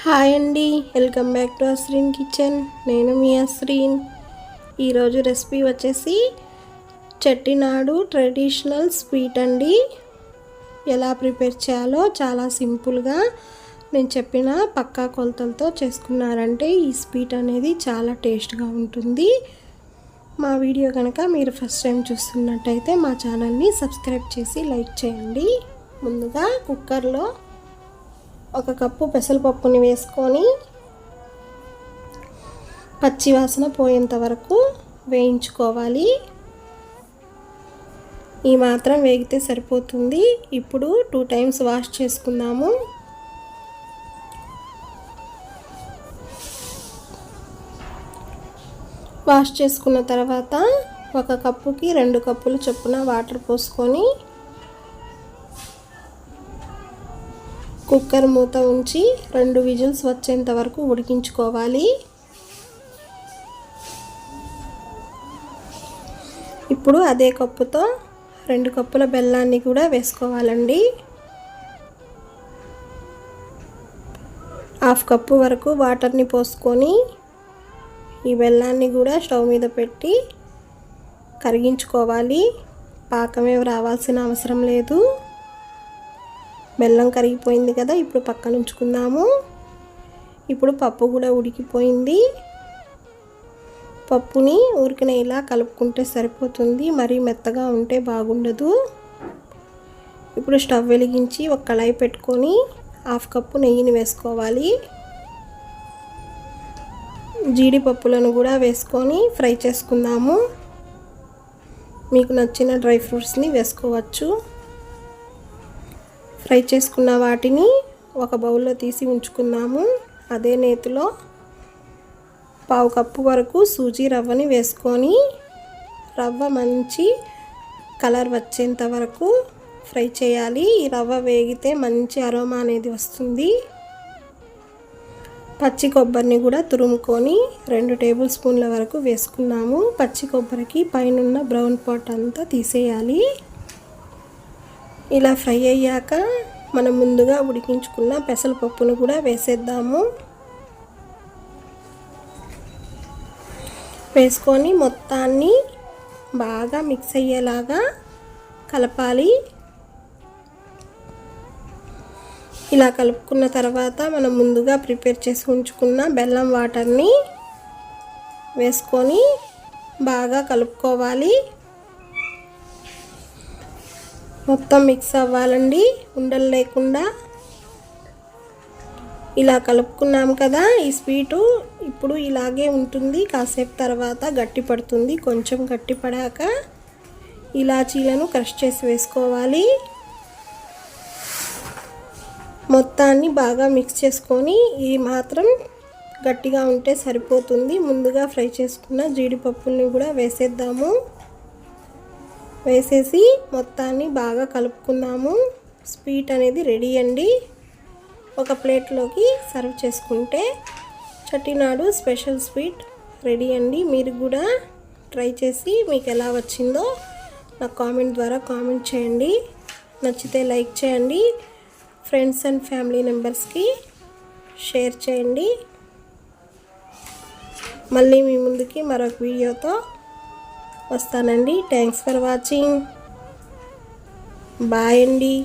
Hi అండి, welcome back to Asreen kitchen. నేను మీ అస్రీన్. ఈరోజు రెసిపీ వచ్చేసి చెట్టినాడు ట్రెడిషనల్ స్వీట్ అండి. ఎలా ప్రిపేర్ చేయాలో చాలా సింపుల్గా నేను చెప్పిన పక్కా కొలతలతో చేసుకున్నారంటే ఈ స్వీట్ అనేది చాలా టేస్ట్గా ఉంటుంది. మా వీడియో కనుక మీరు ఫస్ట్ టైం చూస్తున్నట్టయితే మా ఛానల్ని సబ్స్క్రైబ్ చేసి లైక్ చేయండి. ముందుగా కుక్కర్లో 1 కప్పు పెసరపప్పుని వేసుకొని పచ్చి వాసన పోయేంత వరకు వేయించుకోవాలి. ఈ మాత్రం వేగితే సరిపోతుంది. ఇప్పుడు 2 టైమ్స్ వాష్ చేసుకుందాము. వాష్ చేసుకున్న తర్వాత 1 కప్పుకి 2 కప్పులు చొప్పున వాటర్ పోసుకొని కుక్కర్ మూత ఉంచి 2 విజిల్స్ వచ్చేంత వరకు ఉడికించుకోవాలి. ఇప్పుడు అదే కప్పుతో 2 కప్పుల బెల్లాన్ని కూడా వేసుకోవాలండి. 1/2 కప్పు వరకు వాటర్ని పోసుకొని ఈ బెల్లాన్ని కూడా స్టవ్ మీద పెట్టి కరిగించుకోవాలి. పాకమే రావాల్సిన అవసరం లేదు. బెల్లం కరిగిపోయింది కదా, ఇప్పుడు పక్కన ఉంచుకుందాము. ఇప్పుడు పప్పు కూడా ఉడికిపోయింది. పప్పుని ఊరికనే ఇలా కలుపుకుంటే సరిపోతుంది, మరీ మెత్తగా ఉంటే బాగుండదు. ఇప్పుడు స్టవ్ వెలిగించి ఒక కళాయి పెట్టుకొని 1/2 కప్పు నెయ్యిని వేసుకోవాలి. జీడిపప్పులను కూడా వేసుకొని ఫ్రై చేసుకుందాము. మీకు నచ్చిన డ్రై ఫ్రూట్స్ని వేసుకోవచ్చు. ఫ్రై చేసుకున్న వాటిని ఒక బౌల్లో తీసి ఉంచుకుందాము. అదే నేతిలో 1/2 కప్పు వరకు సూజీ రవ్వని వేసుకొని రవ్వ మంచి కలర్ వచ్చేంత వరకు ఫ్రై చేయాలి. ఈ రవ్వ వేగితే మంచి అరోమా అనేది వస్తుంది. పచ్చి కొబ్బరిని కూడా తురుముకొని 2 టేబుల్ స్పూన్ల వరకు వేసుకున్నాము. పచ్చి కొబ్బరికి పైనున్న బ్రౌన్ పార్ట్ అంతా తీసేయాలి. ఇలా ఫ్రై అయ్యాక మనం ముందుగా ఉడికించుకున్న పెసరపప్పును కూడా వేసేద్దాము. వేసుకొని మొత్తాన్ని బాగా మిక్స్ అయ్యేలాగా కలపాలి. ఇలా కలుపుకున్న తర్వాత మనం ముందుగా ప్రిపేర్ చేసి ఉంచుకున్న బెల్లం వాటర్ని వేసుకొని బాగా కలుపుకోవాలి. మొత్తం మిక్స్ అవ్వాలండి, ఉండలు లేకుండా. ఇలా కలుపుకున్నాం కదా, ఈ స్వీటు ఇప్పుడు ఇలాగే ఉంటుంది. కాసేపు తర్వాత గట్టి పడుతుంది. కొంచెం గట్టి పడాక ఇలాచీలను క్రష్ చేసి వేసుకోవాలి. మొత్తాన్ని బాగా మిక్స్ చేసుకొని ఈ మాత్రం గట్టిగా ఉంటే సరిపోతుంది. ముందుగా ఫ్రై చేసుకున్న జీడిపప్పుల్ని కూడా వేసేద్దాము. వేసేసి మొత్తాన్ని బాగా కలుపుకుందాము. స్వీట్ అనేది రెడీ అండి. ఒక ప్లేట్లోకి సర్వ్ చేసుకుంటే చెట్టినాడు స్పెషల్ స్వీట్ రెడీ అండి. మీరు కూడా ట్రై చేసి మీకు ఎలా వచ్చిందో నాకు కామెంట్ ద్వారా కామెంట్ చేయండి. నచ్చితే లైక్ చేయండి. ఫ్రెండ్స్ అండ్ ఫ్యామిలీ మెంబర్స్కి షేర్ చేయండి. మళ్ళీ మీ ముందుకి మరొక వీడియోతో వస్తానండి. Thanks for watching. బాయ్ అండి.